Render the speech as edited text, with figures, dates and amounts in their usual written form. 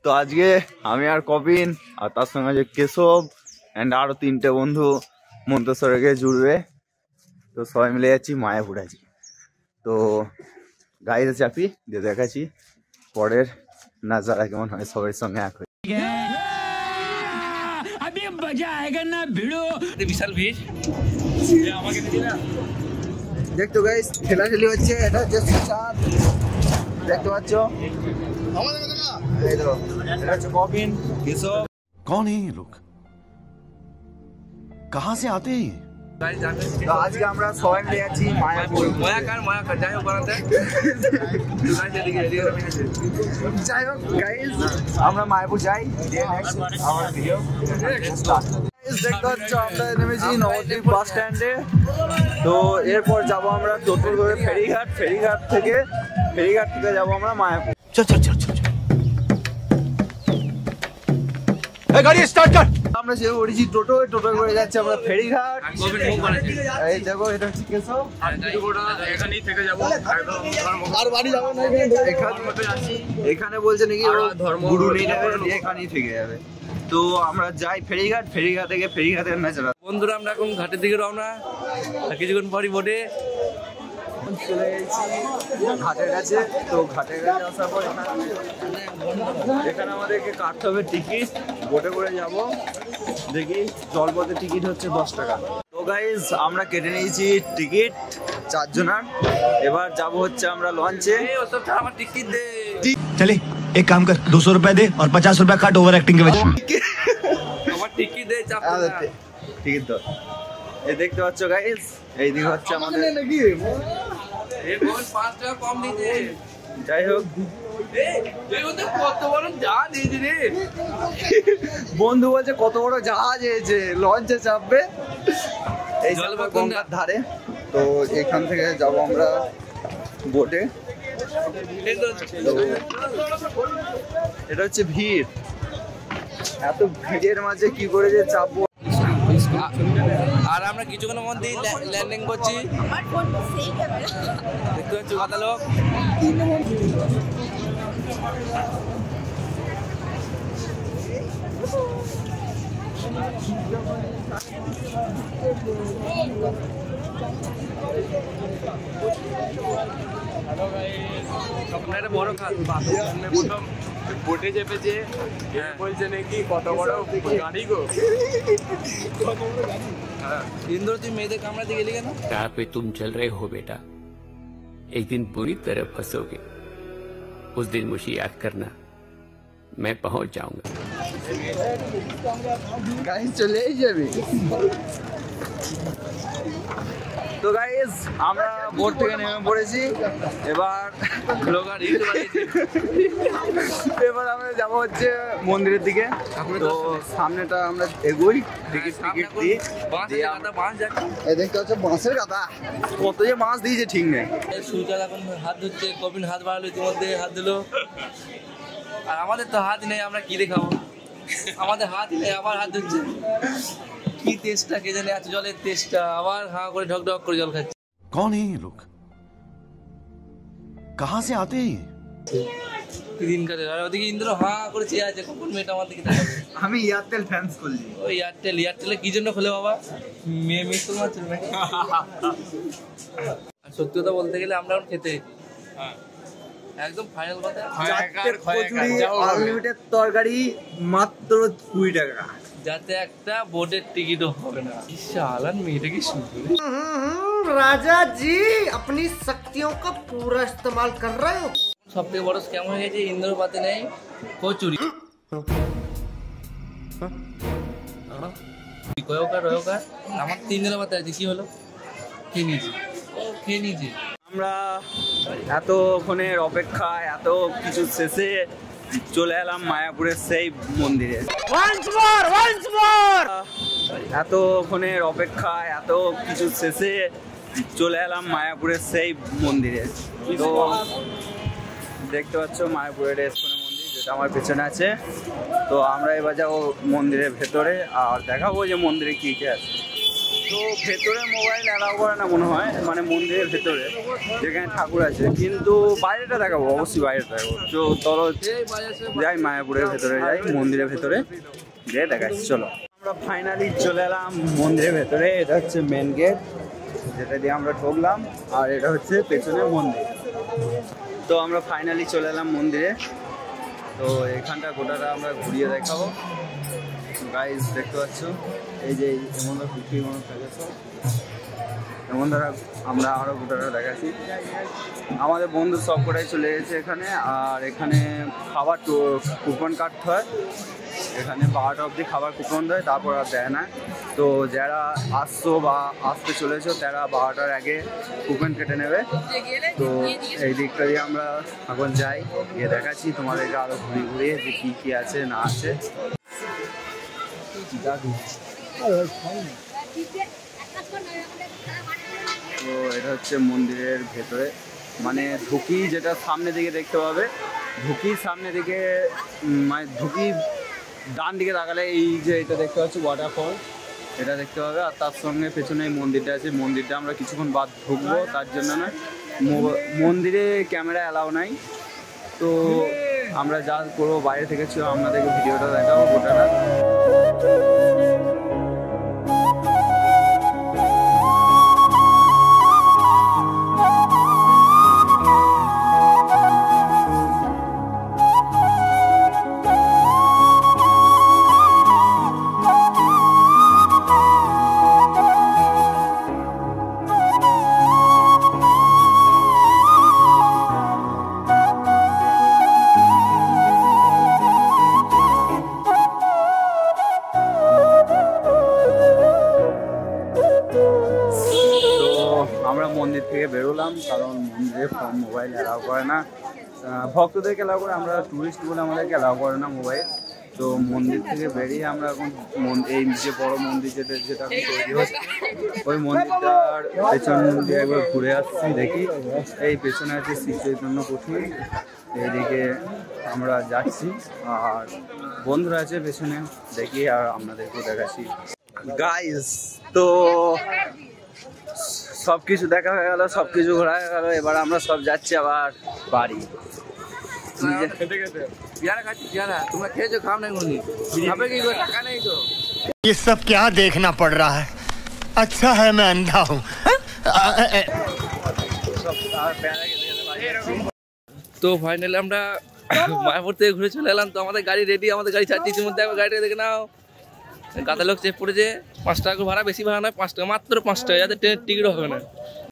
তো আজকে আমি আর কবিন আর তার সঙ্গে যে কেশব এন্ড আরো 3টে বন্ধু মন্তেশ্বরে গিয়ে জুড়বে। তো সবাই মিলে যাচ্ছি মায়াপুর আজকে। তো গাড়িতে চাপি দিয়ে দেখাচ্ছি পরের নাজারা কেমন হয় সবার সঙ্গে এক হয়ে। বিশাল ভিড় দেখতো গাইস ঠেলাঠেলি হচ্ছে। এটা হচ্ছে সুশান্ত, দেখতে পাচ্ছ। कौन है ये लोग, कहाँ से आते हैं? তো আজকে আমরা সবাই মিলে যাচ্ছি মায়াপুর। মায়াকার যাই হোক বানাতে যাই হোক গাইস আমরা মায়াপুর যাই। দেখতে হচ্ছে আমরা নেমেছি নবদ্বীপ বাস স্ট্যান্ডে। তো এরপর যাব আমরা টোটো করে ফেরিঘাট, ফেরিঘাট থেকে যাবো আমরা মায়াপুর। चल चल चल चल गाड़ी स्टार्ट कर। আমরা যে উঠেছি টোটো করে যাচ্ছি আমরা ফেরিঘাট। এই দেখো এটা হচ্ছে কেশব। এখানেই থেকে যাবো আর বাড়ি যাবো না, এখানে বলছে নাকি গুরু নেই, এখানেই থেকে যাবে। তো আমরা যাই ফেরিঘাট, ফেরিঘাটের নাচরা। বন্ধুরা আমরা এখন ঘাটের দিকে রওনা, কিছুক্ষণ পরই বোটে চলে গেছি ঘাটের কাছে। তো ঘাটের কাছে আসার পর এখানে আমাদেরকে কাটতে হবে টিকিট। বোটে করে যাব, দেখি জলপথে টিকিট হচ্ছে 10 টাকা। তো গাইজ আমরা কেটে নিয়েছি টিকিট 4 জনের। এবার যাব হচ্ছে আমরা লঞ্চে। আমার টিকিট দে। चले एक काम कर, 200 रुपए दे और 50 रुपए काट ओवर एक्टिंग के वजह। আমার টিকিট দে, চাপ না। টিকিট তো এই দেখতে পাচ্ছ গাইজ, এইদিকে হচ্ছে আমাদের নাকি এই কোন 5 টাকা কম দিতে। যাই হোক এই ওতে কত বড় জাহাজ দিয়েছে রে। বন্ধু বলছে কত বড় জাহাজ এসেছে, লঞ্চে চাপবে এই গঙ্গার ধারে। তো এখান থেকে যাব আমরা বোটে। এটা হচ্ছে ভিড়, এত ভিড়ের মাঝে কি করে যে চাপবো। আর আমরা কিছুক্ষণের মধ্যেই ল্যান্ডিং করছি। দেখতে পাচ্ছি কত লোক। একটা বড় প্রথম বোটে চেপেছে, বলছে নাকি কত বড় গাড়ি গো। इंद्र तुम मेरे कमरा दिखे गली ना। राह पे तुम चल रहे हो बेटा, एक दिन बुरी तरह फंसोगे। उस दिन मुझे याद करना, मैं पहुंच जाऊंगा। गाइस चले যাবে। তো গাইস আমরা বোট থেকে নেমে পড়েছি। এবার আমরা যাবো হচ্ছে মন্দিরের দিকে। তো সামনেটা আমরা এগোই, টিকিট দিই। দেখতে হচ্ছে বাঁশের গাদা, কত যে মাছ দিয়েছে ঠিক নেই। সুজাল এখন হাত ধুচ্ছে, কবিন হাত বাড়ালো, ইতিমধ্যে হাত দিল। আর আমাদের তো হাত নেই, আমরা কি দেখাবো। আমাদের হাত নেই, আবার হাত ধুচ্ছে। কি তেষ্টা কে জানে, এত জলের তেষ্টা। আবার হাঁ করে ঢক ঢক করে জল খাচ্ছে। कौन है ये लोग, कहाँ से आते हैं? দিন কাটে। আর ওদিকে ইন্দ্র হাঁ করে চেয়ে আছে, কখন মেয়েটা আমার দিকে তাকাবে। আমি এয়ারটেল ফ্যান্স করছি। ওই এয়ারটেলে কি জন্য খোলে বাবা, মেয়ে মিস করে মারছিল না। আর সত্যি কথা বলতে গেলে আমরা এখন খেতে একদম ফাইনাল কথা, আনলিমিটেড তরকারি মাত্র 20 টাকা, যাতে একটা বোটের টিকিটও হবে না। শালান মেয়েটা কি সুন্দর। राजा जी अपनी शक्तियों का पूरा इस्तेमाल कर रहे हो। সব থেকে বড় স্ক্যাম হয়ে গেছে, ইন্দ্র পাতে নেই কচুরি। আমার 3 দিনের পাতে আছে, কি হলো খেয়ে নিয়েছি। আমরা এতক্ষণের অপেক্ষায় এত কিছু শেষে চলে এলাম মায়াপুরের সেই মন্দিরে। এতক্ষণের অপেক্ষায় এত কিছু শেষে চলে এলাম মায়াপুরের সেই মন্দিরে। তো দেখতে পাচ্ছ মায়াপুরের ইস্কনের মন্দির, যেটা আমার পেছনে আছে। তো আমরা এবার যাবো মন্দিরের ভেতরে আর দেখাবো যে মন্দিরে কি কি আছে। তো ভেতরে মোবাইল অ্যালাউ করে না মনে হয়, মানে মন্দিরের ভেতরে যেখানে ঠাকুর আছে, কিন্তু বাইরেটা দেখাবো, অবশ্যই বাইরেটা দেখাবো। তো চলো যাই মায়াপুরের ভেতরে, যাই মন্দিরের ভেতরে গিয়ে দেখাচ্ছি। চলো আমরা ফাইনালি চলে এলাম মন্দিরের ভেতরে। এটা হচ্ছে মেন গেট, যেটা দিয়ে আমরা ঢুকলাম, আর এটা হচ্ছে পেছনে মন্দির। তো আমরা ফাইনালি চলে এলাম মন্দিরে। তো এখানটা গোটাটা আমরা ঘুরিয়ে দেখাবো। গাইজ দেখতে পাচ্ছ, এই যে এমন পুকুরি মনে থাকেছে, এমন দ্বারা আমরা আরও গোটাটা দেখাচ্ছি। আমাদের বন্ধু সব কটাই চলে গেছে এখানে। আর এখানে খাবার কুপন কাটতে হয়, এখানে 12টা অবধি খাবার কুপন দেয়, তারপর আর দেয় না। তো যারা আসছো বা আসতে চলেছো তারা 12টার আগে কুপন কেটে নেবে। তো এই দিকটা দিয়ে আমরা এখন যাই, গিয়ে দেখাচ্ছি তোমাদেরকে আরও ঘুরিয়ে যে কী কী আছে না আছে। তো এটা হচ্ছে মন্দিরের ভেতরে, মানে ঢুকি যেটা সামনে দিকে দেখতে পাবে, ঢুকির সামনে দিকে মানে ঢুকি ডান দিকে তাকালে এই যে এটা দেখতে পাচ্ছি ওয়াটারফল, এটা দেখতে পাবে। আর তার সঙ্গে পেছনে এই মন্দিরটা আছে, মন্দিরটা আমরা কিছুক্ষণ বাদ ঢুকবো, তার জন্য না মন্দিরে ক্যামেরা অ্যালাউ নাই। তো আমরা যা করবো বাইরে থেকে ছিল, আপনাদেরকে ভিডিওটা দেখাবো গোটাটা। আমরা মন্দির থেকে বেরোলাম, কারণ মন্দিরে মোবাইল অ্যালাউ করে না, ভক্তদেরকে অ্যালাউ করে, আমরা টুরিস্ট বলে আমাদেরকে অ্যালাউ করে না মোবাইল। তো মন্দির থেকে বেরিয়ে আমরা এখন এই যে বড় মন্দির যেটা এখন তৈরি হচ্ছে, ওই মন্দিরটার পেছন দিয়ে একবার ঘুরে আসছি। দেখি এই পেছনে আছে শ্রী চৈতন্য পুকুর, এইদিকে আমরা যাচ্ছি, আর বন্ধুরা আছে পেছনে, দেখি আর আপনাদেরকেও দেখাচ্ছি। গাইস তো সব কিছু দেখা হয়ে গেল, সব কিছু ঘোরা হয়ে গেল, এবার আমরা সব যাচ্ছি আবার বাড়ি। তোমরা খেয়েছো, খাও নাই কোনদিন, খাবে কি করে, টাকা নেই তো। ये सब क्या देखना पड़ रहा है? अच्छा है मैं अंधा हूँ। তো ফাইনালি আমরা মায়াপুর থেকে ঘুরে চলে এলাম। তো আমাদের গাড়ি রেডি, আমাদের গাড়ি ছাড়ছি, ইতিমধ্যে গাড়িটা দেখে নাও। গাদা লোক চেপ পড়েছে, 5 টাকা ভাড়া, বেশি ভাড়া নয়, 5 টাকা, মাত্র 5 টাকা, যাতে ট্রেনের টিকিটও হবে না।